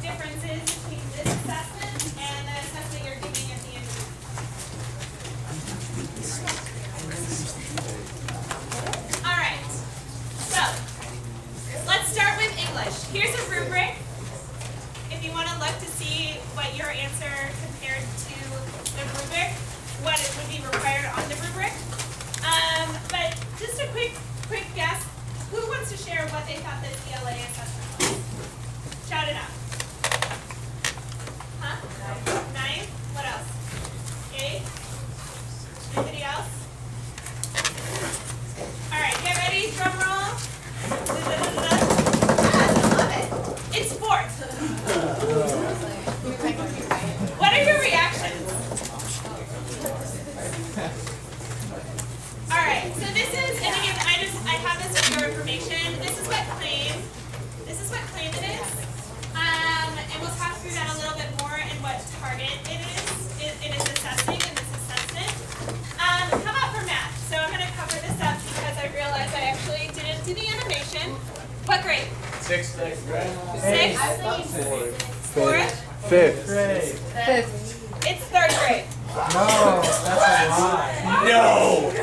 differences between this assessment and the assessment you're giving at the end of the year. All right, so let's start with English. Here's a rubric. If you want to look to see what your answer compared to the rubric, what it would be required on the rubric. But just a quick guess. Who wants to share what they thought the ELA assessment was? Shout it out. Huh? 9? What else? 8? Anybody else? All right, get ready. Drum roll. I love it. It's 4th. What are your reactions? All right, so this is, and again, I have this for your information. This is what claim it is. And we'll talk through that a little bit more and what target it is assessing in this assessment. How about for math? So I'm going to cover this up because I realized I actually didn't do the animation. What grade? 6th grade. 6th? 4th? 5th. 5th. It's 3rd grade. No, that's a lie. No!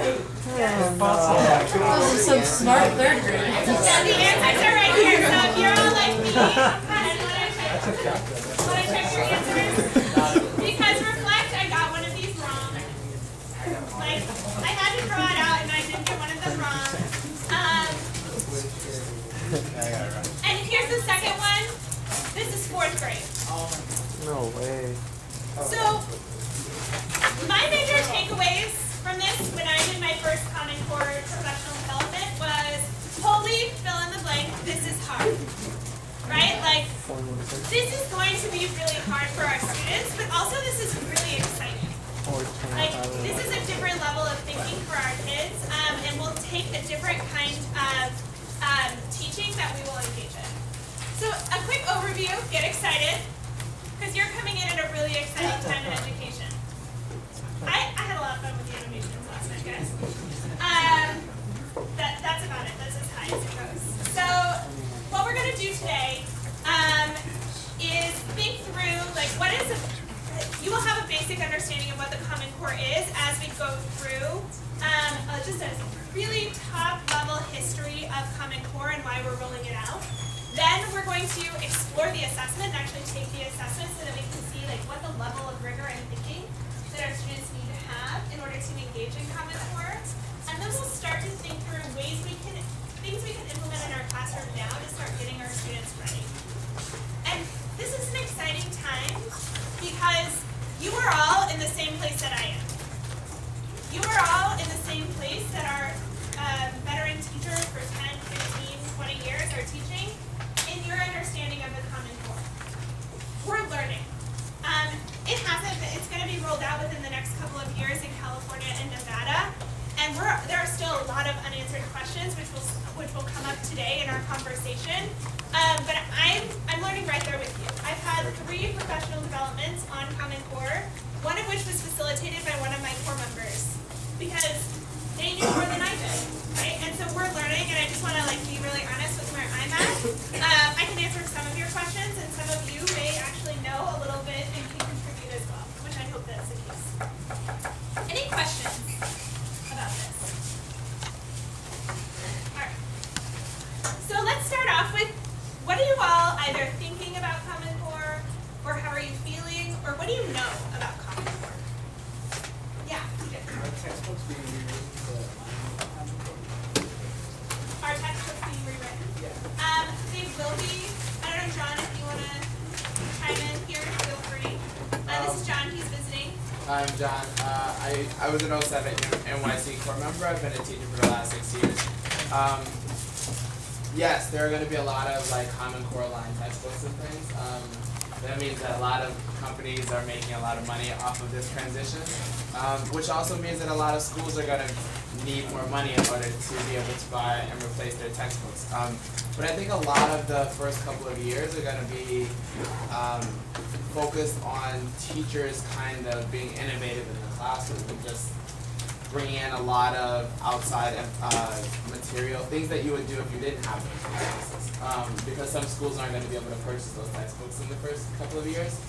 Those are some smart 3rd graders. So the answers are right here. So if you're all like me, and when I check your answers, because reflect, I got one of these wrong. Like, I had to draw it out and I didn't get one of them wrong. And here's the second one. This is 4th grade. No way. So, my major takeaways from this when I did my first Common Core professional development was, holy fill in the blank, this is hard. Right? Like, this is going to be really hard for our students, but also this is really exciting. Like, this is a different level of thinking for our kids, and will take a different kind of teaching that we will engage in. So, a quick overview, get excited, because you're coming in at a really exciting time in education. I had a lot of fun with the animations last night, guys. That's about it. That's as high as it goes. So what we're going to do today is think through, like, you will have a basic understanding of what the Common Core is as we go through just a really top-level history of Common Core and why we're rolling it out. Then we're going to explore the assessment and actually take the assessment so that we can see like what the level of rigor and thinking that our students need to have in order to engage in Common Core. And then we'll start to think through things we can implement in our classroom now to start getting our students ready. And this is an exciting time because you are all in the same place that I am. You are all in the same place that our veteran teachers for 10, 15, 20 years are teaching in your understanding of the Common Core. We're learning. It's going to be rolled out within the next couple of years in California and Nevada, and there are still a lot of unanswered questions which will come up today in our conversation. But I'm learning right there with you. I've had 3 professional developments on Common Core, one of which was facilitated by one of my core members because they knew more than I did, right? And so we're learning, and I just want to be really honest with where I'm at. I can answer some of your questions, and some of you may actually know a little bit and can contribute as well, which I hope that's the case. Any questions about this? All right. So let's start off with, what are you all either thinking about Common Core, or how are you feeling, or what do you know about Common Core? Yeah. Our textbooks being rewritten. Our textbooks being rewritten? Yeah. They will be. I don't know, John, if you want to chime in here, feel free. This is John, he's visiting. I'm John. I was an 07 NYC core member. I've been a teacher for the last 6 years. Yes, there are going to be a lot of Common Core line textbooks and things. That means that a lot of companies are making a lot of money off of this transition, which also means that a lot of schools are going to need more money in order to be able to buy and replace their textbooks. But I think a lot of the first couple of years are going to be focused on teachers kind of being innovative in the classroom and just bringing in a lot of outside material, things that you would do if you didn't have those resources. Because some schools aren't going to be able to purchase those textbooks in the first couple of years.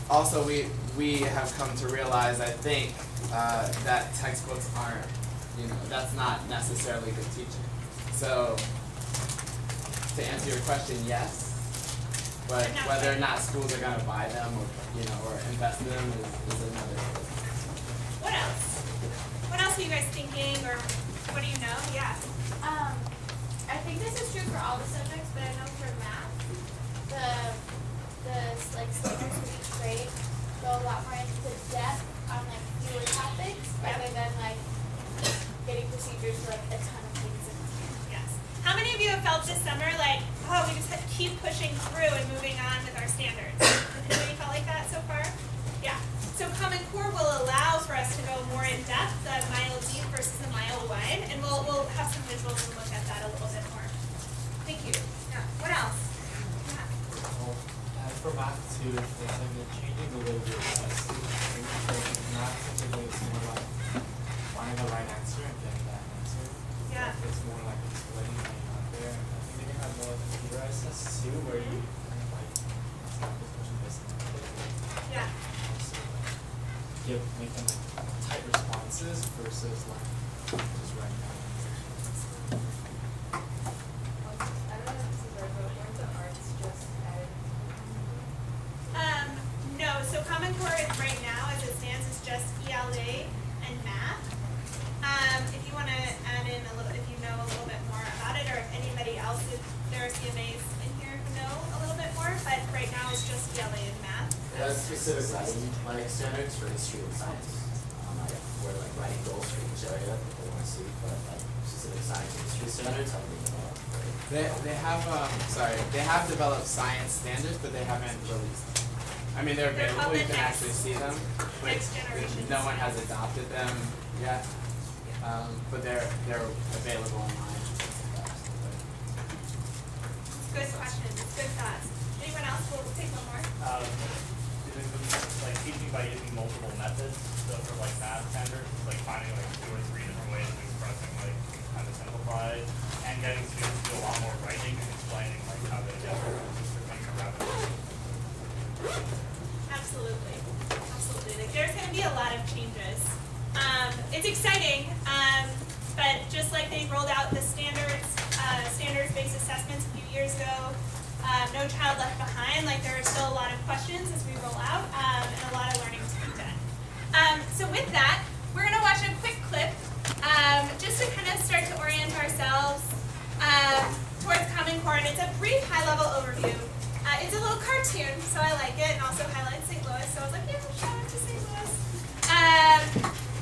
Also, we have come to realize, I think, that textbooks aren't, that's not necessarily good teaching. So, to answer your question, yes. But whether or not schools are going to buy them or invest in them is another. What else? What else are you guys thinking, or what do you know? Yeah. I think this is true for all the subjects, but I know for math, the standards for each grade go a lot more into depth on fewer topics rather than getting procedures for a ton of things. Yes. How many of you have felt this summer we just have to keep pushing through and moving on with our standards? Has anybody felt like that so far? Yeah. So Common Core will allow for us to go more in depth, the mile deep versus the mile wide, and we'll have some visuals and look at that a little bit more. Thank you. Yeah. What else? Yeah. Well, for math too, it's like they're changing the way we assess students. Math typically it's more like finding the right answer and getting that answer. Yeah. It's more like explaining what you out there. I think they can have more computerized tests too, where you kind of stop this question based on Yeah. make them tight responses versus just writing down answers. I don't know if this is right, but weren't the arts just added? No, so Common Core right now, as it stands, is just ELA and math. If you want to add in if you know a little bit more about it, or if anybody else, if there are CMAs in here who know a little bit more, but right now it's just ELA and math. That's specific writing standards for history and science. We're writing goals for each area that they want to see, but specific science and history standards have been developed. They have developed science standards, but they haven't released them. I mean, they're available, you can actually see them, but next generation no one has adopted them yet. But they're available online. Good questions, good thoughts. Anyone else? We'll take one more. Teaching by using multiple methods, so for math standards, finding 2 or 3 different ways of expressing kind of simplified, and getting students to do a lot more writing and explaining how they get their things rather than. Absolutely. There's going to be a lot of changes. It's exciting, but just like they rolled out the standards-based assessments a few years ago, No Child Left Behind, there are still a lot of questions as we roll out, and a lot of learning to be done. So with that, we're going to watch a quick clip, just to kind of start to orient ourselves towards Common Core, and it's a brief high-level overview. It's a little cartoon, so I like it, and also highlights St. Louis, so I was like, yeah, shout out to St. Louis.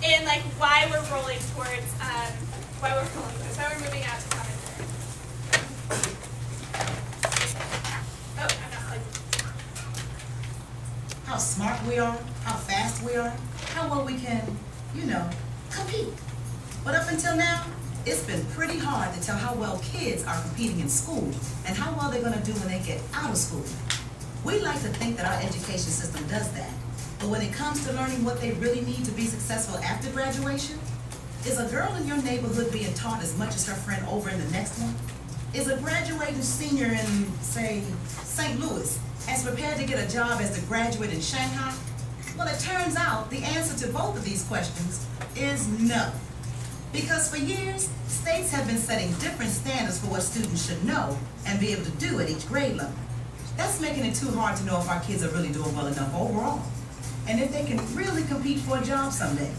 And why we're rolling towards, why we're moving out to Common Core. Oh, I'm not plugged. How smart we are, how fast we are, how well we can, compete. But up until now, it's been pretty hard to tell how well kids are competing in school and how well they're going to do when they get out of school. We like to think that our education system does that, but when it comes to learning what they really need to be successful after graduation, is a girl in your neighborhood being taught as much as her friend over in the next one? Is a graduating senior in, say, St. Louis as prepared to get a job as the graduate in Shanghai? Well, it turns out the answer to both of these questions is no. Because for years, states have been setting different standards for what students should know and be able to do at each grade level. That's making it too hard to know if our kids are really doing well enough overall, and if they can really compete for a job someday.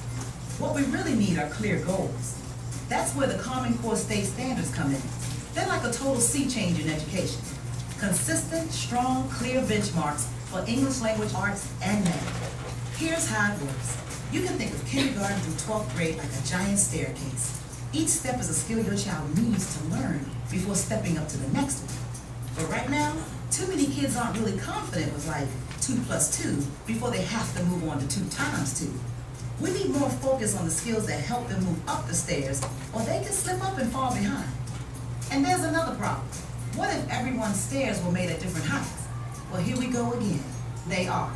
What we really need are clear goals. That's where the Common Core state standards come in. They're like a total sea change in education. Consistent, strong, clear benchmarks for English language arts and math. Here's how it works. You can think of kindergarten through 12th grade like a giant staircase. Each step is a skill your child needs to learn before stepping up to the next one. But right now, too many kids aren't really confident with 2 + 2 before they have to move on to 2 × 2. We need more focus on the skills that help them move up the stairs, or they can slip up and fall behind. And there's another problem. What if everyone's stairs were made at different heights? Well, here we go again. They are.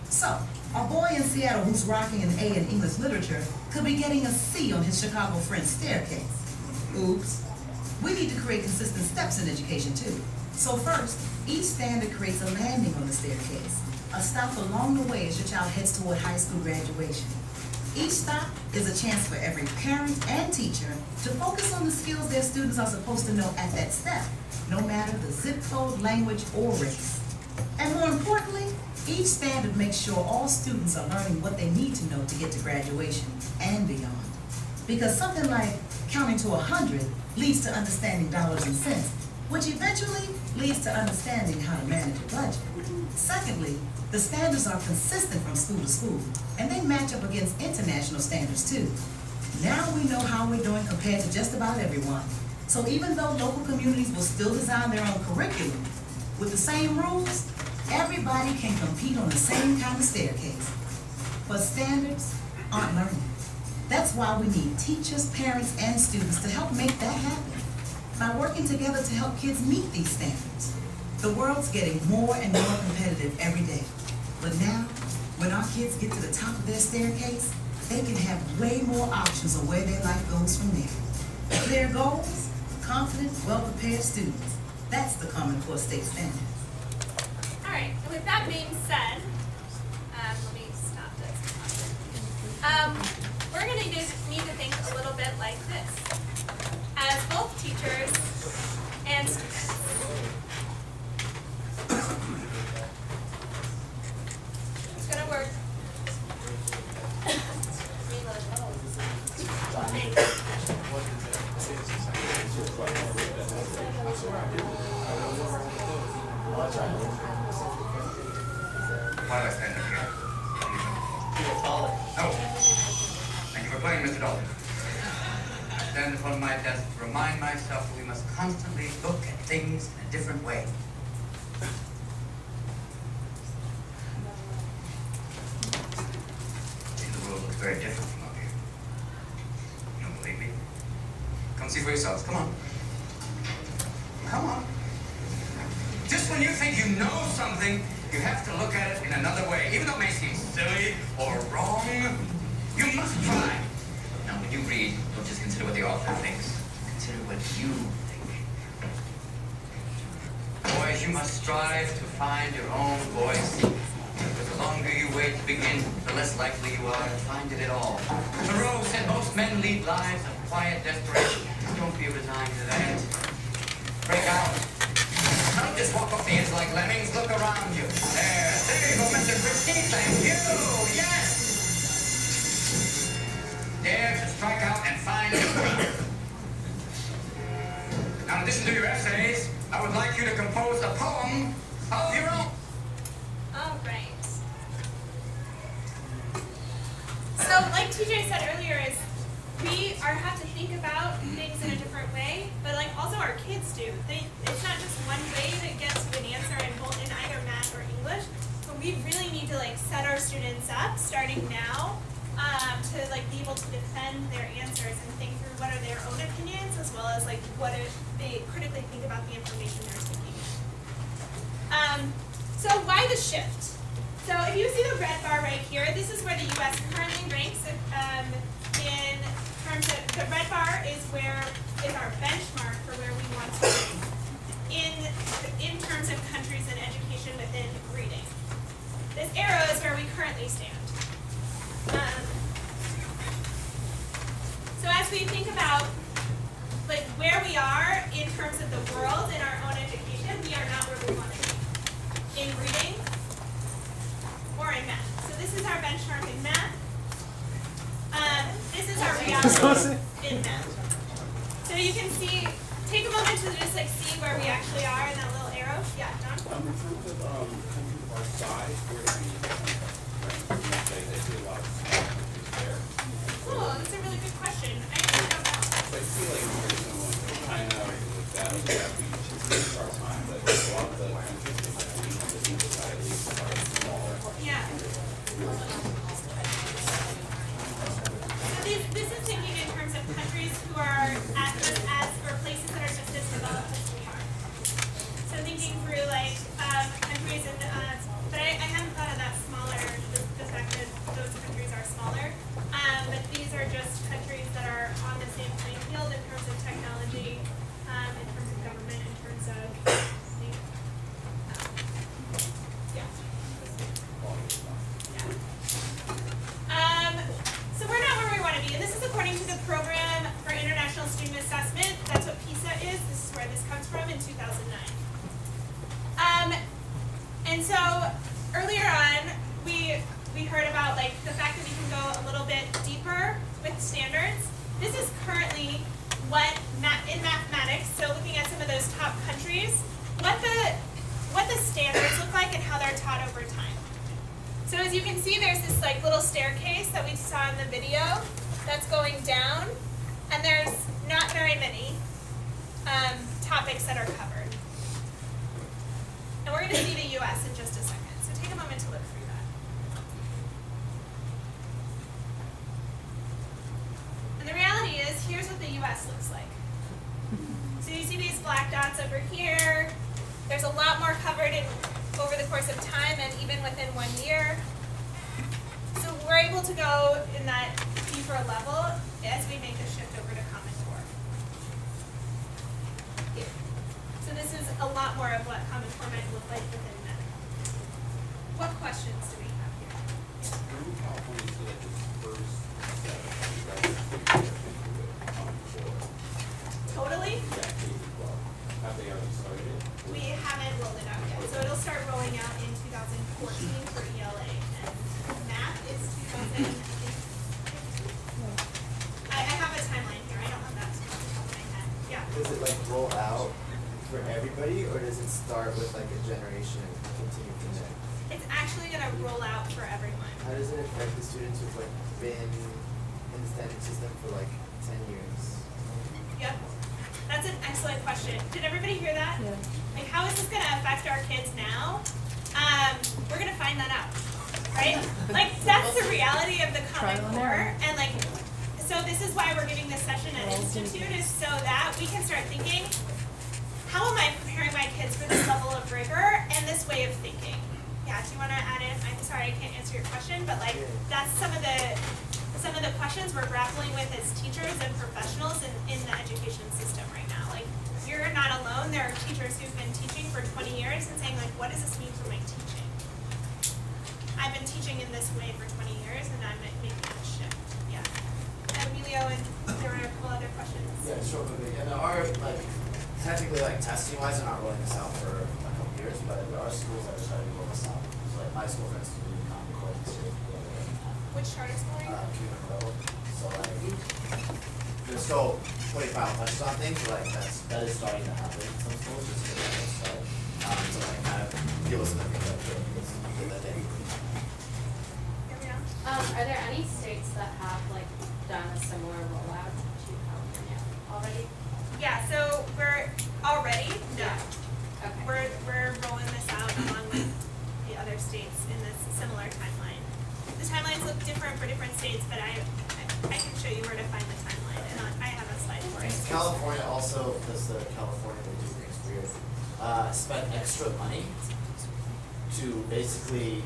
So, a boy in Seattle who's rocking an A in English literature could be getting a C on his Chicago Friends staircase. Oops. We need to create consistent steps in education too. So first, each standard creates a landing on the staircase, a stop along the way as your child heads toward high school graduation. Each stop is a chance for every parent and teacher to focus on the skills their students are supposed to know at that step, no matter the zip code, language, or race. And more importantly, each standard makes sure all students are learning what they need to know to get to graduation and beyond. Because something like counting to 100 leads to understanding dollars and cents, which eventually leads to understanding how to manage a budget. Secondly, the standards are consistent from school to school, and they match up against international standards too. Now we know how we're doing compared to just about everyone. So even though local communities will still design their own curriculum, with the same rules, everybody can compete on the same kind of staircase. But standards aren't learning. That's why we need teachers, parents, and students to help make that happen. By working together to help kids meet these standards. The world's getting more and more competitive every day. But now, when our kids get to the top of their staircase, they can have way more options of where their life goes from there. Clear goals, confident, well-prepared students. That's the Common Core State Standard. All right, and with that being said, let me stop this. We're going to need to think a little bit like this. As both teachers and students. It's going to work. Why do I stand up here? No. Thank you for playing, Mr. Dalton. I stand upon my desk to remind myself that we must constantly look at things in a different way. See, the world looks very different from up here. You don't believe me? Come see for yourselves. Come on. Come on. Just when you think you know something, you have to look at it in another way. Even though it may seem silly or wrong, you must try. Now, when you read, don't just consider what the author thinks. Consider what you think. Boys, you must strive to find your own voice. But the longer you wait to begin, the less likely you are to find it at all. Thoreau said most men lead lives of quiet desperation. Don't be resigned to that. Break out. Don't just walk off the edge like lemmings. Look around you. There you go, Mr. Christie. Thank you. Yes. Dare to strike out and find your way. Now, in addition to your essays, I would like you to compose a poem of your own. All right. So, like TJ said earlier, is we have to think about things in a different way, but like also our kids do. It's not just one way to get to an answer in either math or English, but we really need to like set our students up starting now to like be able to defend their answers and think through what are their own opinions as well as like what if they critically think about the information they're taking in. So why the shift? So if you see the red bar right here, this is where the U.S. currently ranks in terms of, the red bar is our benchmark for where we want to be in terms of countries and education within reading. This arrow is where we currently stand. So as we think about like where we are in terms of the world in our own education, we are not where we want to be in reading or in math. So this is our benchmark in math. This is our reality in math. So you can see, take a moment to just like see where we actually are in that little arrow. Yeah, John? In terms of countries of our size, where do we they see a lot of countries there? Oh, that's a really good question. I actually don't know. So I feel like China or that we should our time, but a lot of the countries that societies are smaller. Yeah. So this is thinking in terms of countries who are or places that are just as developed as we are. So thinking through like countries and but I hadn't thought of that And so earlier on, we heard about like the fact that we can go a little bit deeper with standards. This is currently what in mathematics, so looking at some of those top countries, what the standards look like and how they're taught over time. So as you can see, there's this like little staircase that we saw in the video that's going down, and there's not very many topics that are covered. And we're going to see the US in just a second, so take a moment to look through that. And the reality is, here's what the US looks like. So you see these black dots over here. There's a lot more covered over the course of time and even within 1 year. So we're able to go in that deeper level as we make the shift over to Common Core. Here. So this is a lot more of what Common Core might look like within that. What questions do we have here? Who California is like its first set of Common Core? Totally? Yeah, K-12. Have they already started it? We haven't rolled it out yet. So it'll start rolling out in 2014 for ELA. And math is 2015. I have a timeline here. I don't have that off the top of my head. Yeah. Does it like roll out for everybody, or does it start with like a generation and continue from there? It's actually going to roll out for everyone. How does it affect the students who've like been in the standard system for like 10 years? Yep. That's an excellent question. Did everybody hear that? Yeah. Like, how is this going to affect our kids now? We're going to find that out, right? Like, that's the reality of the Common Trial and Core. error. And like, so this is why we're giving this session at Institute, is so that we can start thinking, how am I preparing my kids for this level of rigor and this way of thinking? Yeah, do you want to add in? I'm sorry, I can't answer your question, but like, that's some of the questions we're grappling with as teachers and professionals in the education system right now. Like, you're not alone. There are teachers who've been teaching for 20 years and saying, like, what does this mean for my teaching? I've been teaching in this way for 20 years, and I'm making a shift. Yeah. Emilio, and there were a couple other questions. Yeah, sure. And there are like technically like testing wise, they're not rolling this out for a couple years, but there are schools that are starting to roll this out. So like my school, for instance, we do Common Core this year. Which charter school are you? Cuban level. So like there's still putting final touches on things, but like that is starting to happen in some schools just to get it started. So like kind of give us an idea of that they Gabrielle? Are there any states that have like done a similar rollout to California already? Yeah, so we're already, no. Okay. We're rolling this out along with the other states in this similar timeline. The timelines look different for different states, but I can show you where to find the timeline, and I have a slide for it. California also, because the California they do things weird, spent extra money to basically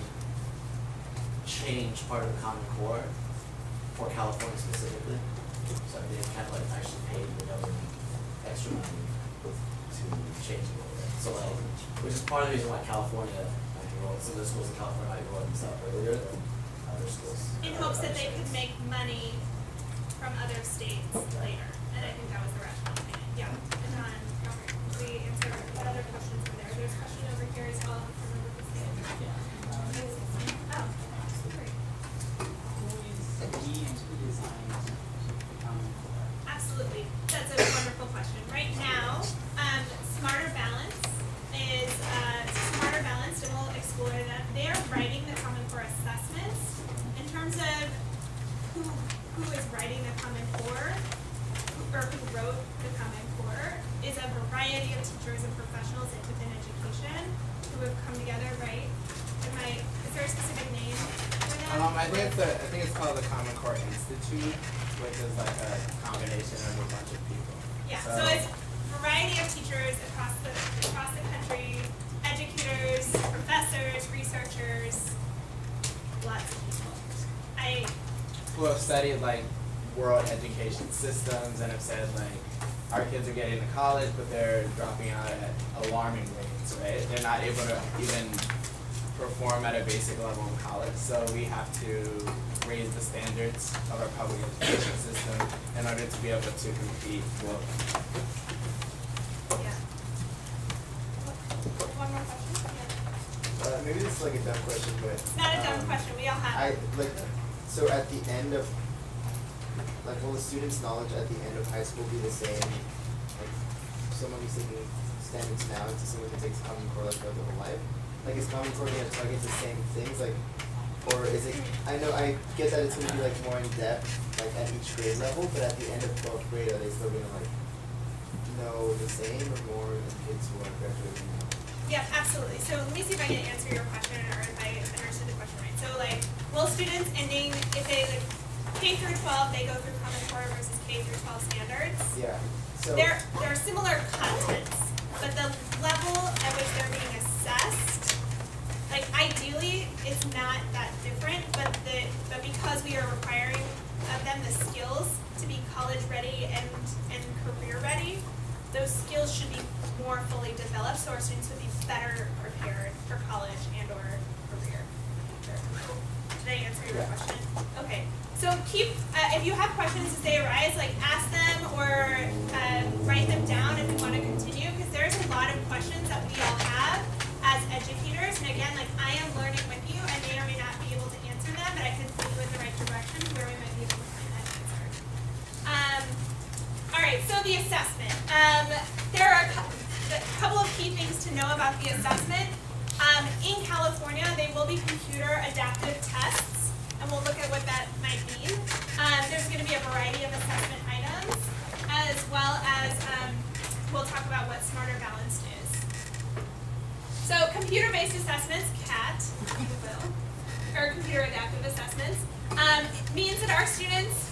change part of the Common Core for California specifically. So they kind of like actually paid the government extra money to change it a little bit. So like, which is part of the reason why California might be rolling, some of the schools in California might be rolling this out earlier than other schools. In hopes that they could make money from other states later, and I think that was the rationale behind it. Yeah, and then, Robert, we answer what other questions were there? There's a question over here as well from the state. Oh, great. Absolutely. That's a wonderful question. Right now, Smarter Balance is Smarter Balanced, and we'll explore that. They are writing the Common Core assessments. In terms of who is writing the Common Core, or who wrote the Common Core, is a variety of teachers and professionals within education who have come together, right? Is there a specific name for them? I think it's called the Common Core Institute, which is like a combination of a bunch of people. Yeah, so it's a variety of teachers across the country, educators, professors, researchers, lots of people. Who have studied like world education systems and have said like our kids are getting to college but they're dropping out at alarming rates, right? They're not able to even perform at a basic level in college, so we have to raise the standards of our public education system in order to be able to compete globally. Yeah. One more question? Yeah. Maybe this is like a dumb question, but. Not a dumb question, we all have it. So at the end of, like, will the student's knowledge at the end of high school be the same? Like, someone who's taking standards now to someone who takes Common Core like throughout their whole life? Like, is Common Core gonna target the same things, like, or is it, I know, I get that it's gonna be like more in depth, like at each grade level, but at the end of 12th grade, are they still gonna like know the same or more than kids who are graduating now? Yeah, absolutely. So let me see if I can answer your question or if I understood the question right. So like, will students ending, if they like K through 12, they go through Common Core versus K through 12 standards? Yeah. So There are similar contents, but the level at which they're being assessed, like ideally, it's not that different, but because we are requiring of them the skills to be college ready and career ready, those skills should be more fully developed, so our students would be better prepared for college and or career. Did I answer your question? Okay. So keep, if you have questions as they arise, like ask them or write them down if you want to continue, because there's a lot of questions that we all have as educators. And again, like I am learning with you, I may or may not be able to answer them, but I can point you in the right direction where we might be able to find that answer. All right, so the assessment. There are a couple of key things to know about the assessment. In California, they will be computer adaptive tests, and we'll look at what that might mean. There's going to be a variety of assessment items, as well as we'll talk about what Smarter Balanced is. So computer-based assessments, CAT, if you will, or computer adaptive assessments, means that our students,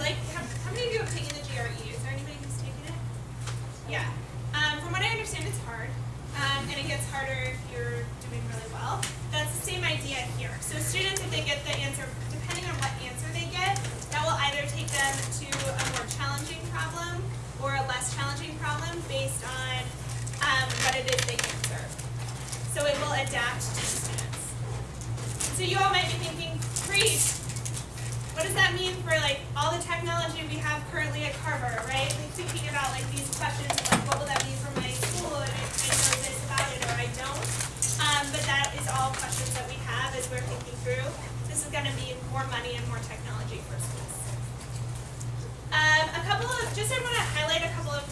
like, how many of you have taken the GRE? Is there anybody who's taken it? Yeah. From what I understand, it's hard, and it gets harder if you're doing really well. That's the same idea here. So students, if they get the answer, depending on what answer they get, that will either take them to a more challenging problem or a less challenging problem based on what it is they answer. So it will adapt to the students. So you all might be thinking, great, what does that mean for like all the technology we have currently at Carver, right? Like thinking about like these questions, like what will that mean for my school, and I know this about it or I don't. But that is all questions that we have as we're thinking through. This is going to mean more money and more technology for schools. I want to highlight a couple of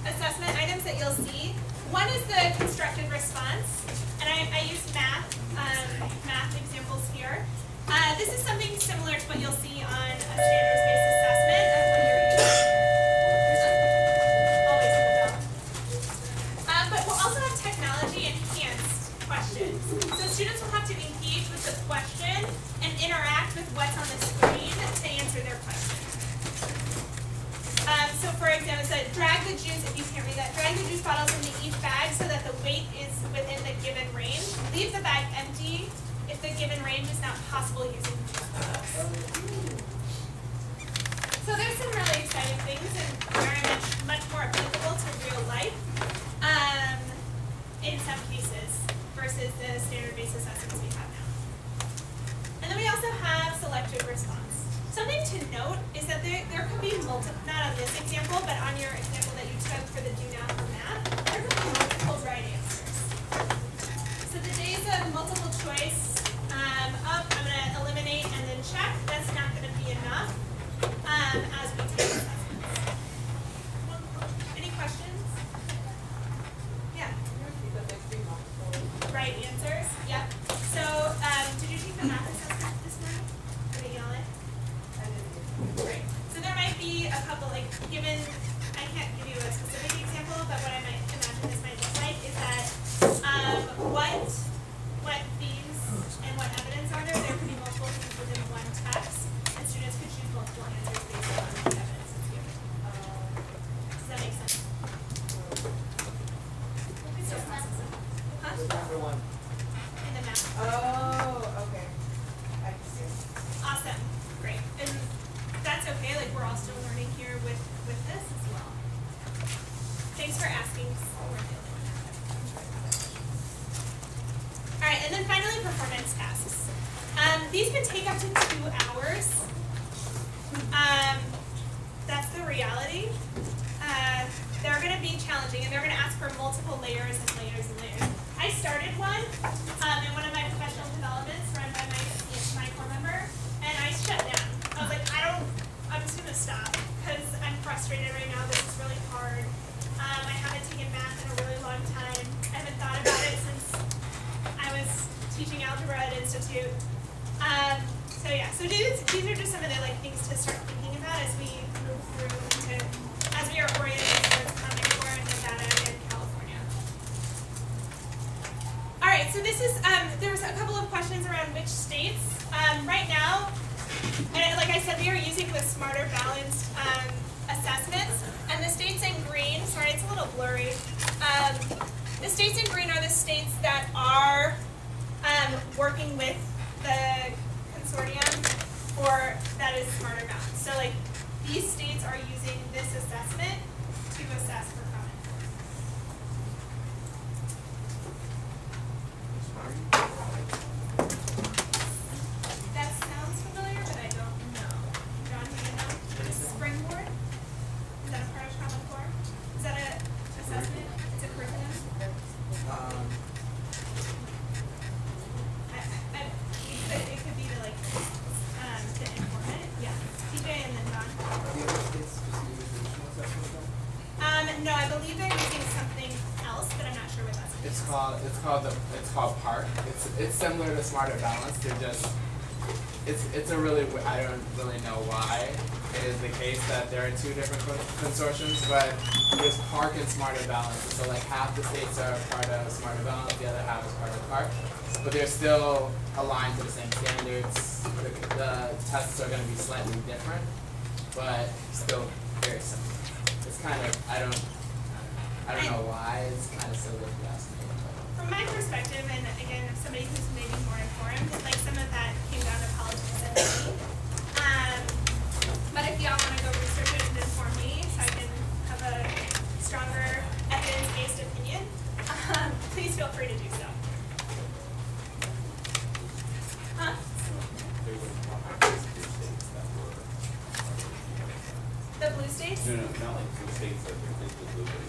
assessment items that you'll see. One is the constructed response, and I used math examples here. This is something similar to what you'll see on a standards-based assessment of when you're always in the bell. But we'll also have technology-enhanced questions. So students will have to engage with the question and interact with what's on the screen to answer their question. So for example, it said drag the juice, if you can't read that, drag the juice bottles into each bag so that the weight is within the given range. Leave the bag empty if the given range is not possible using juice bottles. So there's some really exciting things and very much more applicable to real life in some cases versus the standard-based assessments we have now. And then we also have selective response. Something to note is that there could be multiple, not on this example, but on your example that you took for the do now for math, there could be multiple right answers. So the days of multiple choice, I'm going to eliminate and then check, that's not going to be enough as we take assessments. Any questions? Yeah. Right answers? Yep. So did you take the math assessment this morning? Or did you yell it? Right. So there might be a couple, like, given, I can't give you a specific example, but what I might imagine this might look like is that what themes and what evidence are there could be multiple things within one text, and students could choose multiple answers based on the evidence that's given. Does that make sense? Huh? Number one. In the math. Oh, okay. I see. Awesome. Great. And that's okay, like we're all still learning here with this as well. Thanks for asking. Alright, and then finally performance tasks. These can take up to 2 hours. That's the reality. They're going to be challenging and they're going to ask for multiple layers and layers and layers. I started one Ed Institute. So yeah, so these are just some of the like things to start thinking about as we move through into, as we are oriented towards Common Core in Nevada and California. All right, so this is, there was a couple of questions around which states. Right now, and like I said, we are using the Smarter Balanced assessments, and the states in green, sorry, it's a little blurry. The states in green are the states that are working with the consortium for that is Smarter Balanced. So like these states are using this assessment to assess for Common Core. That sounds familiar, but I don't know. John, do you know? Springboard? Is that a part of Common Core? Is that an assessment? It's a curriculum? It could be to like to inform it. Yeah. TJ and then Don. No, I believe they're using something else, but I'm not sure what that's. It's called PARC. It's similar to Smarter Balanced. They're just it's a really I don't really know why it is the case that there are two different consortiums, but there's PARC and Smarter Balanced. So like half the states are part of Smarter Balanced, the other half is part of PARC. But they're still aligned to the same standards. The tests are going to be slightly different, but still very similar. It's kind of I don't know why. It's kind of silly if you ask me. From my perspective, and again, if somebody who's maybe more informed, like some of that came down to politics and money. But if y'all want to go research it and inform me, so I can have a stronger evidence-based opinion, please feel free to do so. Huh? The blue states? No, not like blue states that are physically blue, but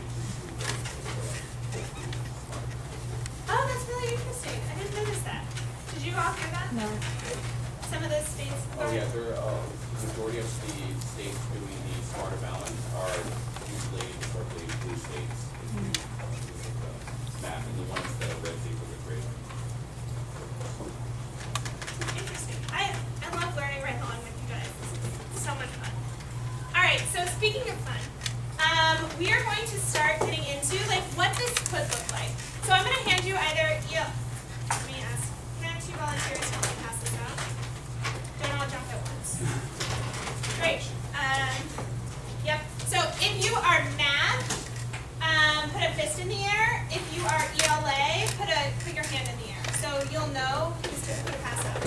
Oh, that's really interesting. I didn't notice that. Did you all hear that? No. Some of those states. oh yeah, there are the majority of the states doing the Smarter Balance are usually historically blue states. Map and the ones that are red states are great. Interesting. I love learning right along with you guys. It's so much fun. All right. So speaking of fun, we are going to start getting into like what this could look like. So I'm going to hand you either, let me ask, can I have two volunteers to help me pass this out? Don't all jump at once. Great. Yep. So if you are math, put a fist in the air. If you are ELA, put your hand in the air. So you'll know who's to pass out.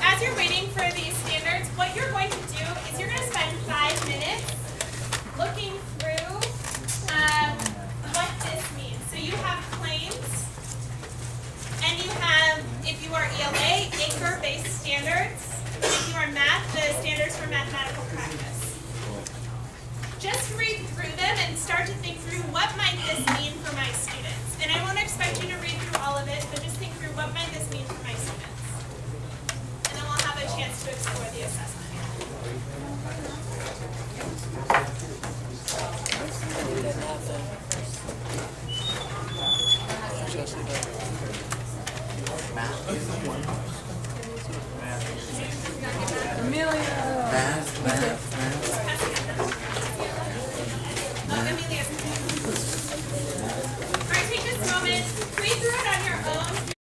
As you're waiting for these standards, what you're going to do is you're going to spend 5 minutes looking through what this means. So you have claims, and you have, if you are ELA, anchor-based standards. If you are math, the standards for mathematical practice. Just read through them and start to think through what might this mean for my students. And I won't expect you to read through all of it, but just think through what might this mean for my students. And then we'll have a chance to explore the assessment. Amelia. Math.